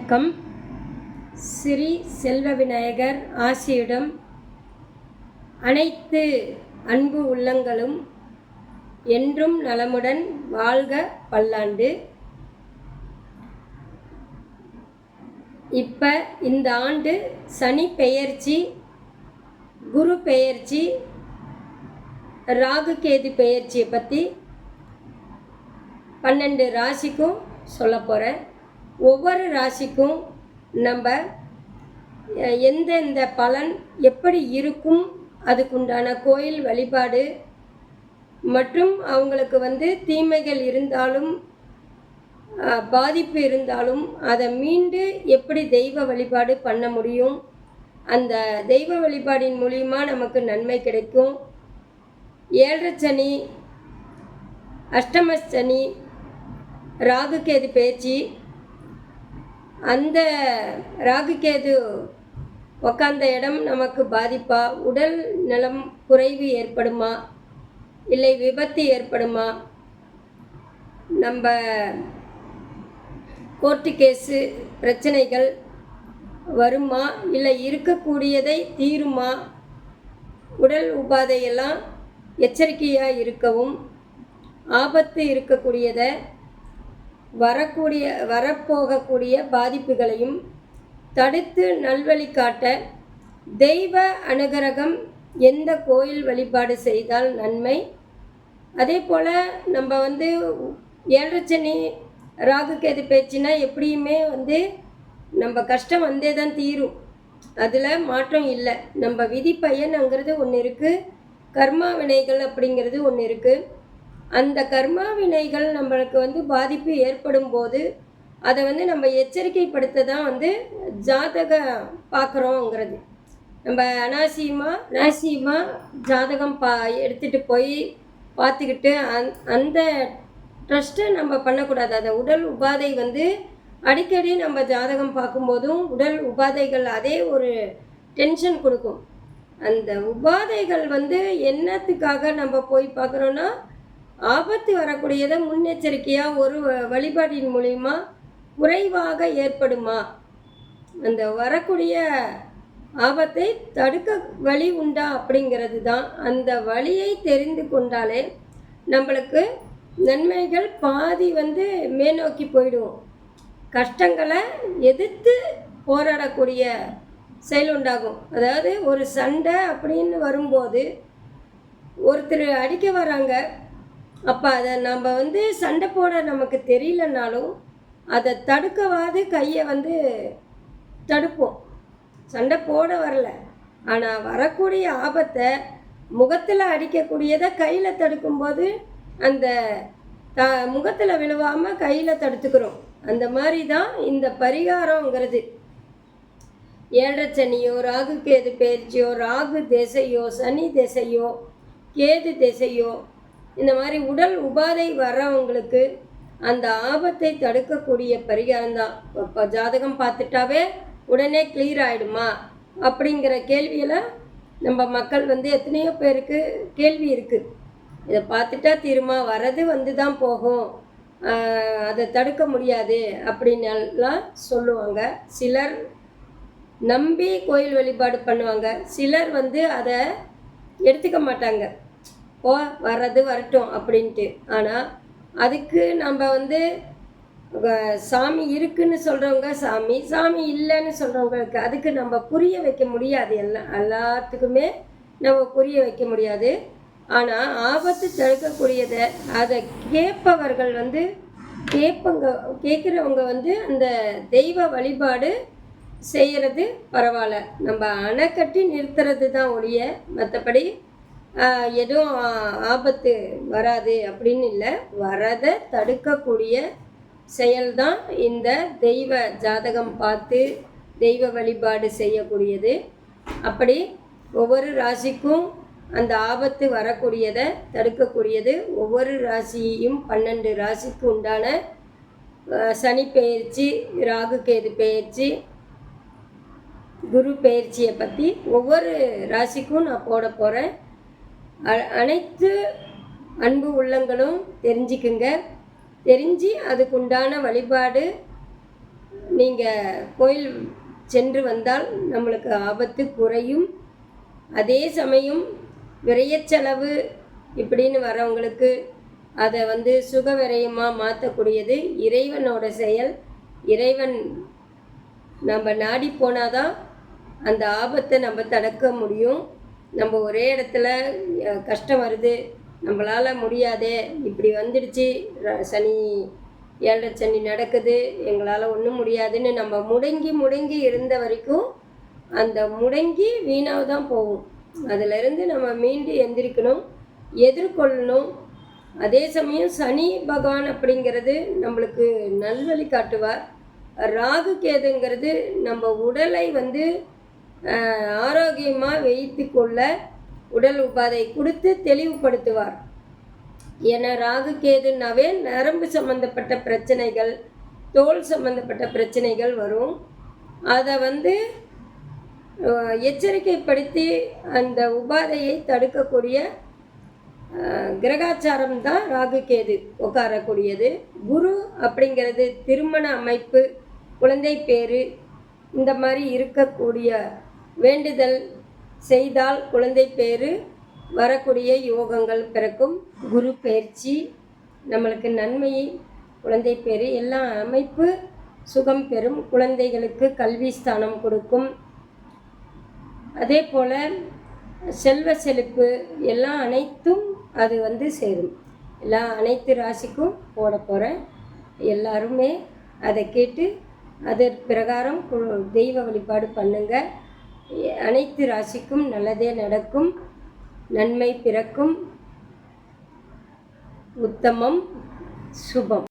வணக்கம். ஸ்ரீ செல்வ விநாயகர் ஆசியுடன் அனைத்து அன்பு உள்ளங்களும் என்றும் நலமுடன் வாழ்க பல்லாண்டு. இப்போ இந்த ஆண்டு சனி பெயர்ச்சி, குரு பெயர்ச்சி, ராகு கேது பெயர்ச்சியை பற்றி 12 ராசிக்கும் சொல்ல போகிறேன். ஒவ்வொரு ராசிக்கும் நம்ம எந்தெந்த பலன் எப்படி இருக்கும், அதுக்குண்டான கோயில் வழிபாடு மற்றும் அவங்களுக்கு தீமைகள் இருந்தாலும் பாதிப்பு இருந்தாலும் அதை மீண்டு எப்படி தெய்வ வழிபாடு பண்ண முடியும், அந்த தெய்வ வழிபாடின் மூலிமா நமக்கு நன்மை கிடைக்கும். 7 சனி, அஷ்டம சனி, ராகு கேது பேச்சு, அந்த ராகு கேது உக்காந்த இடம் நமக்கு பாதிப்பா, உடல் நலம் குறைவு ஏற்படுமா, இல்லை விபத்து ஏற்படுமா, நம்ம கோர்ட்டு கேஸு பிரச்சனைகள் வருமா, இல்லை இருக்கக்கூடியதை தீருமா, உடல் உபாதையெல்லாம் எச்சரிக்கையாக இருக்கவும், ஆபத்து இருக்கக்கூடியதை வரப்போகக்கூடிய பாதிப்புகளையும் தடுத்து நல்வழி காட்ட தெய்வ அனுகிரகம், எந்த கோயில் வழிபாடு செய்தால் நன்மை. அதே போல் நம்ம 7 சனி ராகு கேது பேச்சுன்னா எப்படியுமே நம்ம கஷ்டம் வந்தே தான் தீரும், அதில் மாற்றம் இல்லை. நம்ம விதி பயன்ங்கிறது ஒன்று இருக்குது, கர்மா வினைகள் அப்படிங்கிறது ஒன்று இருக்குது. அந்த கர்மா வினைகள் நம்மளுக்கு பாதிப்பு ஏற்படும் போது அதை நம்ம எச்சரிக்கைப்படுத்த தான் ஜாதகம் பார்க்குறோங்கிறது. நம்ம அனாவசியமாக ஜாதகம் எடுத்துகிட்டு போய் பார்த்துக்கிட்டு அந்த ட்ரஸ்ட்டை நம்ம பண்ணக்கூடாது. அந்த உடல் உபாதை அடிக்கடி நம்ம ஜாதகம் பார்க்கும்போதும் உடல் உபாதைகள் அதே ஒரு டென்ஷன் கொடுக்கும். அந்த உபாதைகள் என்னத்துக்காக நம்ம போய் பார்க்குறோன்னா, ஆபத்து வரக்கூடியதை முன்னெச்சரிக்கையாக ஒரு வழிபாட்டின் மூலிமா குறைவாக ஏற்படுமா, அந்த வரக்கூடிய ஆபத்தை தடுக்க வழி உண்டா அப்படிங்கிறது தான். அந்த வழியை தெரிந்து கொண்டாலே நம்மளுக்கு நன்மைகள் பாதி மேல்நோக்கி போயிடுவோம். கஷ்டங்களை எதிர்த்து போராடக்கூடிய செயல் உண்டாகும். அதாவது ஒரு சண்டை அப்படின்னு வரும்போது ஒருத்தர் அடிக்க வராங்க, அப்போ அதை நம்ம சண்டை போட நமக்கு தெரியலனாலும் அதை தடுக்கவாது கையை தடுப்போம். சண்டை போட வரல, ஆனால் வரக்கூடிய ஆபத்தை முகத்தில் அடிக்கக்கூடியதை கையில் தடுக்கும்போது அந்த முகத்தில் விழுவாமல் கையில் தடுத்துக்கிறோம். அந்த மாதிரி தான் இந்த பரிகாரங்கிறது. 7 சனியோ, ராகு கேது பயிற்சியோ, ராகு திசையோ, சனி திசையோ, கேது திசையோ, இந்த மாதிரி உடல் உபாதை வர்றவங்களுக்கு அந்த ஆபத்தை தடுக்கக்கூடிய பரிகாரம் தான். இப்போ ஜாதகம் பார்த்துட்டாவே உடனே கிளியர் ஆகிடுமா அப்படிங்கிற கேள்வியெல்லாம் நம்ம மக்கள் எத்தனையோ பேருக்கு கேள்வி இருக்குது. இதை பார்த்துட்டா தீருமா, வர்றது தான் போகும், அதை தடுக்க முடியாது அப்படின்னெல்லாம் சொல்லுவாங்க. சிலர் நம்பி கோயில் வழிபாடு பண்ணுவாங்க, சிலர் அதை எடுத்துக்க மாட்டாங்க, வர்றது வரட்டும் அப்படின்ட்டு. ஆனால் அதுக்கு நம்ம சாமி இருக்குன்னு சொல்கிறவங்க சாமி, சாமி இல்லைன்னு சொல்கிறவங்களுக்கு அதுக்கு நம்ம புரிய வைக்க முடியாது. எல்லாத்துக்குமே நம்ம புரிய வைக்க முடியாது. ஆனால் ஆபத்து தடுக்கக்கூடியதை அதை கேட்பவர்கள் கேட்குறவங்க அந்த தெய்வ வழிபாடு செய்கிறது பரவாயில்ல. நம்ம அணை கட்டி நிறுத்துறது தான் ஒழிய மற்றபடி எதுவும் ஆபத்து வராது அப்படின்னு இல்லை. வரதை தடுக்கக்கூடிய செயல்தான் இந்த தெய்வ ஜாதகம் பார்த்து தெய்வ வழிபாடு செய்யக்கூடியது. அப்படி ஒவ்வொரு ராசிக்கும் அந்த ஆபத்து வரக்கூடியதை தடுக்கக்கூடியது. ஒவ்வொரு ராசியையும் 12 ராசிக்கு உண்டான சனி பெயர்ச்சி, ராகு கேது பெயர்ச்சி, குரு பெயர்ச்சியை பற்றி ஒவ்வொரு ராசிக்கும் நான் போட போகிறேன். அனைத்து அன்பு உள்ளங்களும் தெரிஞ்சுக்குங்க. தெரிஞ்சு அதுக்குண்டான வழிபாடு நீங்கள் கோயில் சென்று வந்தால் நம்மளுக்கு ஆபத்து குறையும். அதே சமயம் விரயச்செலவு இப்படின்னு வரவங்களுக்கு அதை சுக விரயமாக மாற்றக்கூடியது இறைவனோட செயல். இறைவன் நம்ம நாடி போனாதான் அந்த ஆபத்தை நம்ம தடுக்க முடியும். நம்ம ஒரே இடத்துல கஷ்டம் வருது, நம்மளால் முடியாதே, இப்படி வந்துடுச்சு, சனி 7 சனி நடக்குது, எங்களால் ஒன்றும் முடியாதுன்னு நம்ம முடங்கி இருந்த வரைக்கும் அந்த முடங்கி வீணாக தான் போகும். அதிலிருந்து நம்ம மீண்டு எந்திரிக்கணும், எதிர்கொள்ளணும். அதே சமயம் சனி பகவான் அப்படிங்கிறது நம்மளுக்கு நல்வழி காட்டுவார். ராகு கேதுங்கிறது நம்ம உடலை ஆரோக்கியமாக வைத்து கொள்ள உடல் உபாதை கொடுத்து தெளிவுபடுத்துவார். ஏன்னா ராகு கேதுன்னாவே நரம்பு சம்மந்தப்பட்ட பிரச்சனைகள், தோல் சம்மந்தப்பட்ட பிரச்சனைகள் வரும். அதை எச்சரிக்கைப்படுத்தி அந்த உபாதையை தடுக்கக்கூடிய கிரகாச்சாரம் தான் ராகு கேது உட்காரக்கூடியது. குரு அப்படிங்கிறது திருமண அமைப்பு, குழந்தை பேரு, இந்த மாதிரி இருக்கக்கூடிய வேண்டுதல் செய்தால் குழந்தை பேரு வரக்கூடிய யோகங்கள் பிறக்கும். குரு பயிற்சி நம்மளுக்கு நன்மையை, குழந்தை பேரு எல்லா அமைப்பு சுகம் பெறும். குழந்தைகளுக்கு கல்வி ஸ்தானம் கொடுக்கும். அதே போல் செல்வ செழிப்பு எல்லாம் அனைத்தும் அது சேரும். அனைத்து ராசிக்கும் போட போகிறேன். எல்லாருமே அதை கேட்டு அதன் பிரகாரம் தெய்வ வழிபாடு பண்ணுங்கள். அனைத்து ராசிக்கும் நல்லதே நடக்கும், நன்மை பிறக்கும். உத்தமம், சுபம்.